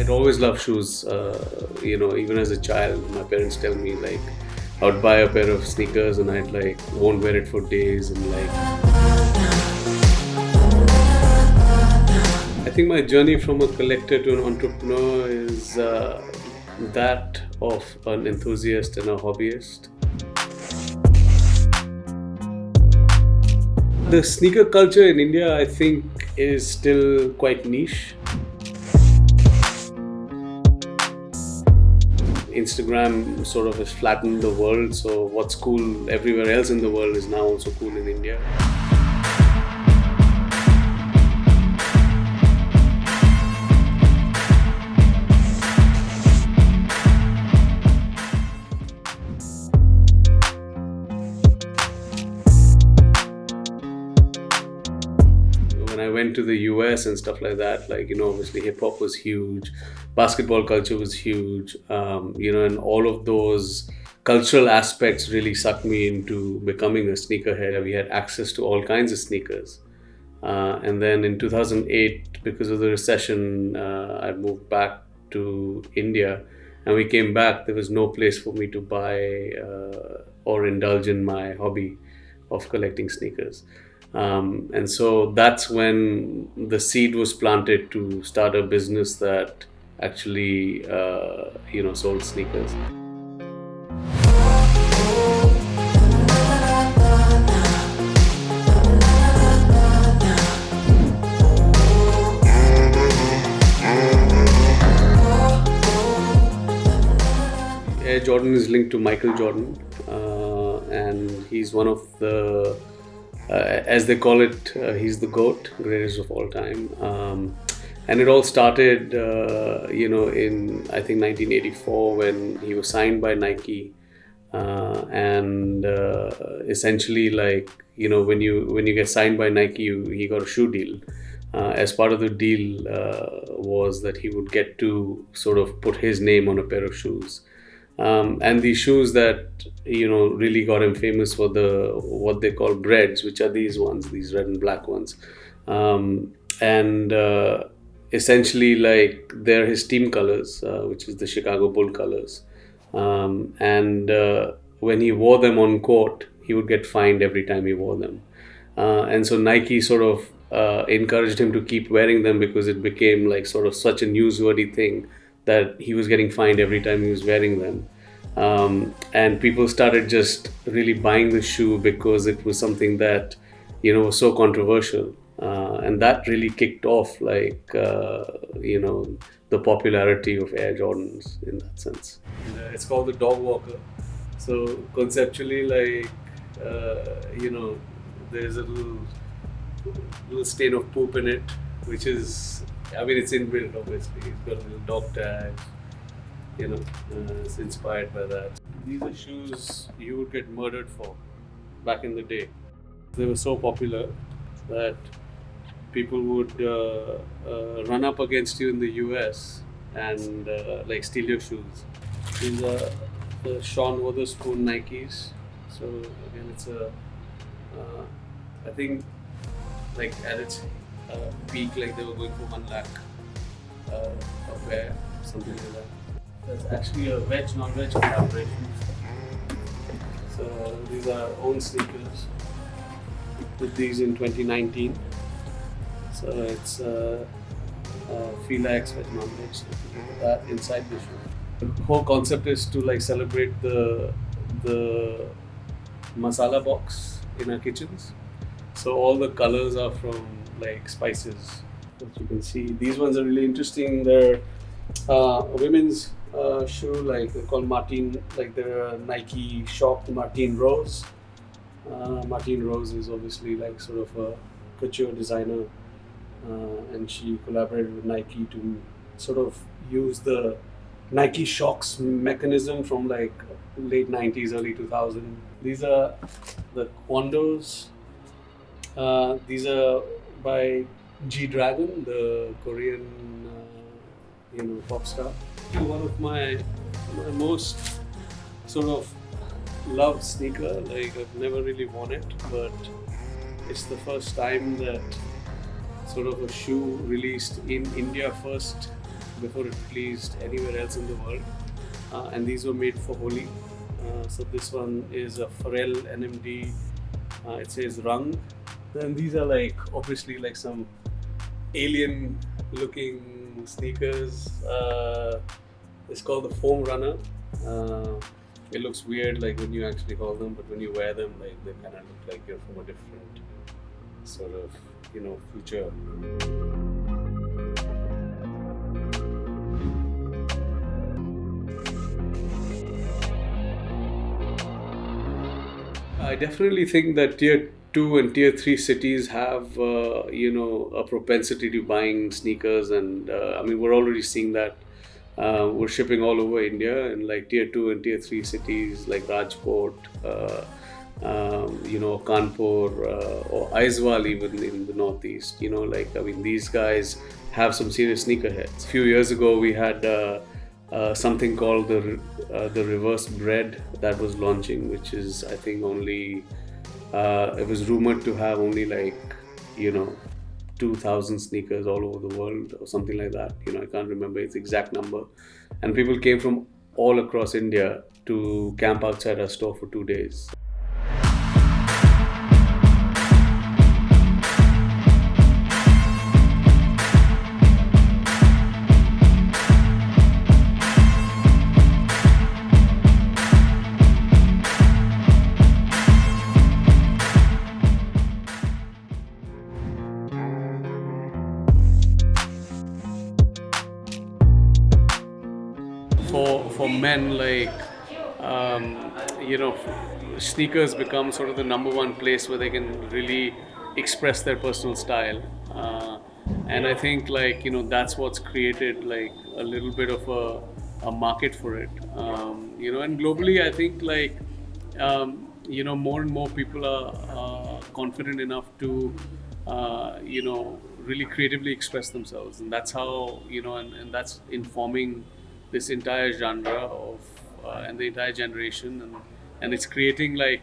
I'd always loved shoes. Even as a child, my parents tell me like I would buy a pair of sneakers and I'd like won't wear it for days and like. I think my journey from a collector to an entrepreneur is that of an enthusiast and a hobbyist. The sneaker culture in India, I think, is still quite niche. Instagram sort of has flattened the world, so what's cool everywhere else in the world is now also cool in India. When I went to the US and stuff like that, obviously hip hop was huge, basketball culture was huge, and all of those cultural aspects really sucked me into becoming a sneakerhead. We had access to all kinds of sneakers. And then in 2008, because of the recession, I moved back to India. And we came back, there was no place for me to buy or indulge in my hobby of collecting sneakers. And so that's when the seed was planted to start a business that actually, sold sneakers. Air Jordan is linked to Michael Jordan, and he's one of the as they call it, he's the GOAT, greatest of all time. And it all started, in I think 1984 when he was signed by Nike, and essentially, when you get signed by Nike, he got a shoe deal. As part of the deal was that he would get to sort of put his name on a pair of shoes. And these shoes that really got him famous were what they call breads, which are these ones, these red and black ones, and essentially they're his team colors, which is the Chicago Bull colors. And when he wore them on court, he would get fined every time he wore them. And so Nike sort of encouraged him to keep wearing them because it became like sort of such a newsworthy thing that he was getting fined every time he was wearing them. And people started just really buying the shoe because it was something that, was so controversial. And that really kicked off the popularity of Air Jordans in that sense. It's called the dog walker. So conceptually, there's a little stain of poop in it, which is, it's inbuilt, obviously. It's got a little dog tag, it's inspired by that. These are shoes you would get murdered for back in the day. They were so popular that people would run up against you in the US and steal your shoes. These are the Sean Wotherspoon Nikes. So again, it's I think at its peak, they were going for 1 lakh a pair, something like that. There's actually a VegNonveg collaboration. So these are our own sneakers. Did these in 2019. So it's Fila X VegNonveg, so that inside the shoe. The whole concept is to celebrate the masala box in our kitchens. So all the colors are from spices. As you can see, these ones are really interesting. They're a women's shoe, they're called Martine. They're a Nike shop, Martine Rose. Martine Rose is obviously sort of a couture designer, and she collaborated with Nike to sort of use the Nike Shocks mechanism from late 90s, early 2000s. These are the Quandos. These are by G-Dragon, the Korean pop star. One of my most sort of loved sneaker. I've never really worn it, but it's the first time that sort of a shoe released in India first before it released anywhere else in the world. And these were made for Holi. So this one is a Pharrell NMD. It says Rang. Then these are like obviously like some alien-looking sneakers. It's called the Foam Runner. It looks weird like when you actually hold them, but when you wear them, like they kind of look like you're from a different sort of future. I definitely think that tier 2 and tier 3 cities have a propensity to buying sneakers, and I mean we're already seeing that. We're shipping all over India in like tier 2 and tier 3 cities like Rajkot, Kanpur, or Aizawl even in the northeast. These guys have some serious sneakerheads. A few years ago we had something called the reverse bread that was launching, which is I think only it was rumored to have only 2,000 sneakers all over the world or something like that. I can't remember its exact number. And people came from all across India to camp outside our store for 2 days. For men, sneakers become sort of the number one place where they can really express their personal style, and I think that's what's created like a little bit of a market for it, and globally I think more and more people are confident enough to really creatively express themselves, and that's how and that's informing this entire genre of and the entire generation, and it's creating a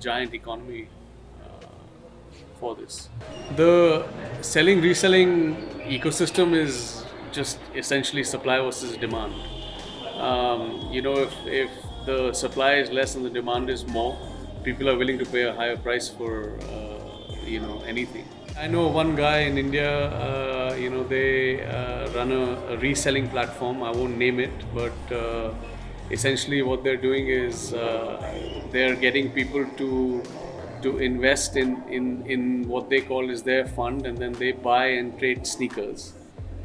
giant economy for this. The reselling ecosystem is just essentially supply versus demand. If the supply is less and the demand is more, people are willing to pay a higher price for anything. I know one guy in India, they run a reselling platform. I won't name it, but essentially what they're doing is they're getting people to invest in what they call is their fund, and then they buy and trade sneakers.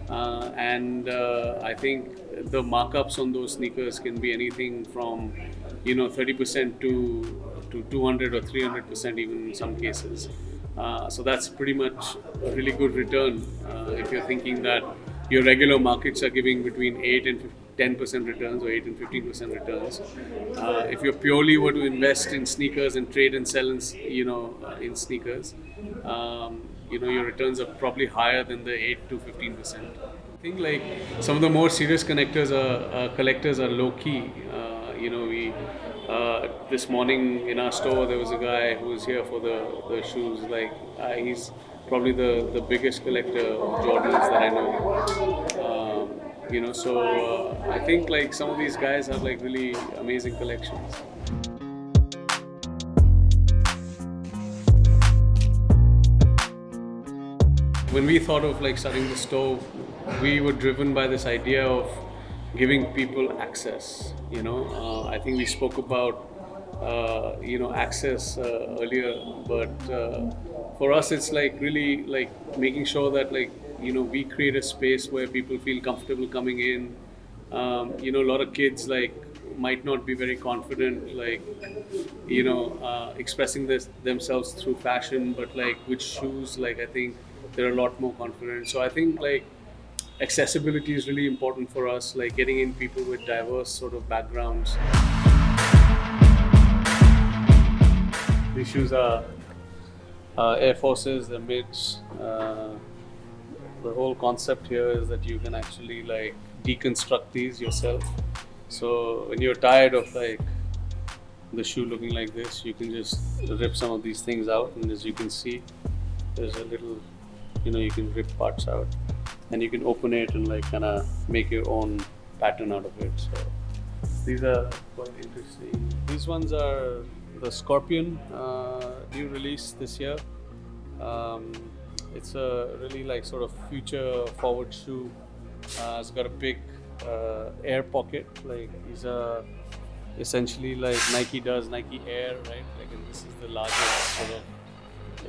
And I think the markups on those sneakers can be anything from 30% to 200 or 300% even in some cases. So that's pretty much a really good return if you're thinking that your regular markets are giving between 8 and 10% returns or 8 and 15% returns. If you purely were to invest in sneakers and trade and sell in sneakers, your returns are probably higher than the 8 to 15%. I think some of the more serious collectors are low key. This morning in our store there was a guy who was here for the shoes. He's probably the biggest collector of Jordans that I know. I think some of these guys have really amazing collections. When we thought of starting the store, we were driven by this idea of giving people access. I think we spoke about access earlier, but for us it's really making sure that we create a space where people feel comfortable coming in. A lot of kids might not be very confident expressing themselves through fashion, but with shoes I think they're a lot more confident. So I think accessibility is really important for us, getting in people with diverse sort of backgrounds. These shoes are Air Forces, they're mids. The whole concept here is that you can actually deconstruct these yourself. So when you're tired of the shoe looking like this, you can just rip some of these things out, and as you can see, there's a little you can rip parts out, and you can open it and like kind of make your own pattern out of it. So these are quite interesting. These ones are the Scorpion, new release this year. It's a really like sort of future forward shoe. It's got a big air pocket. Like these are essentially like Nike does Nike Air, right? Like, and this is the largest sort of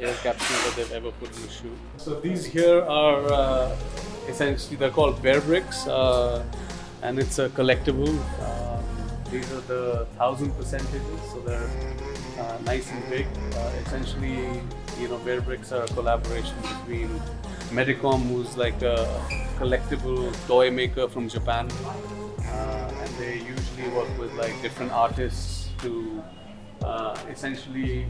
air capsule that they've ever put in a shoe. So these here are essentially, they're called Bear Bricks, and it's a collectible. These are the 1,000 percentages, so they're nice and big. Essentially, Bear Bricks are a collaboration between Medicom, who's like a collectible toy maker from Japan, and they usually work with like different artists to essentially,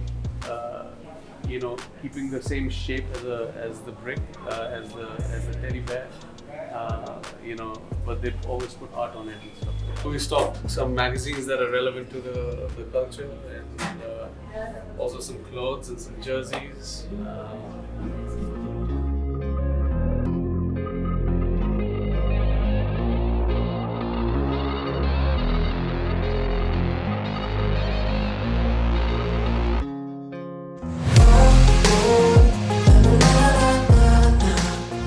keeping the same shape as the brick, as the teddy bear. But they've always put art on it and stuff. So we stocked some magazines that are relevant to the culture, and also some clothes and some jerseys.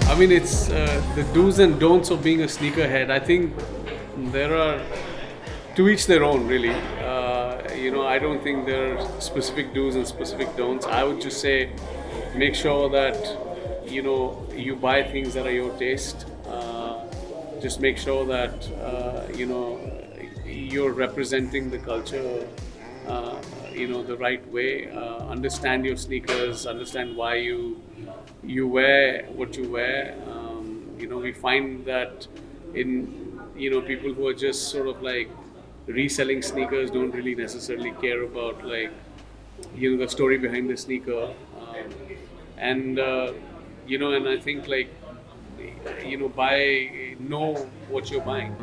I mean, it's the do's and don'ts of being a sneakerhead. I think there are, to each their own, really. I don't think there are specific do's and specific don'ts. I would just say, make sure that you buy things that are your taste. Just make sure that you're representing the culture the right way. Understand your sneakers. Understand why you wear what you wear. We find that in people who are just sort of like reselling sneakers don't really necessarily care about like the story behind the sneaker, and I think like know what you're buying.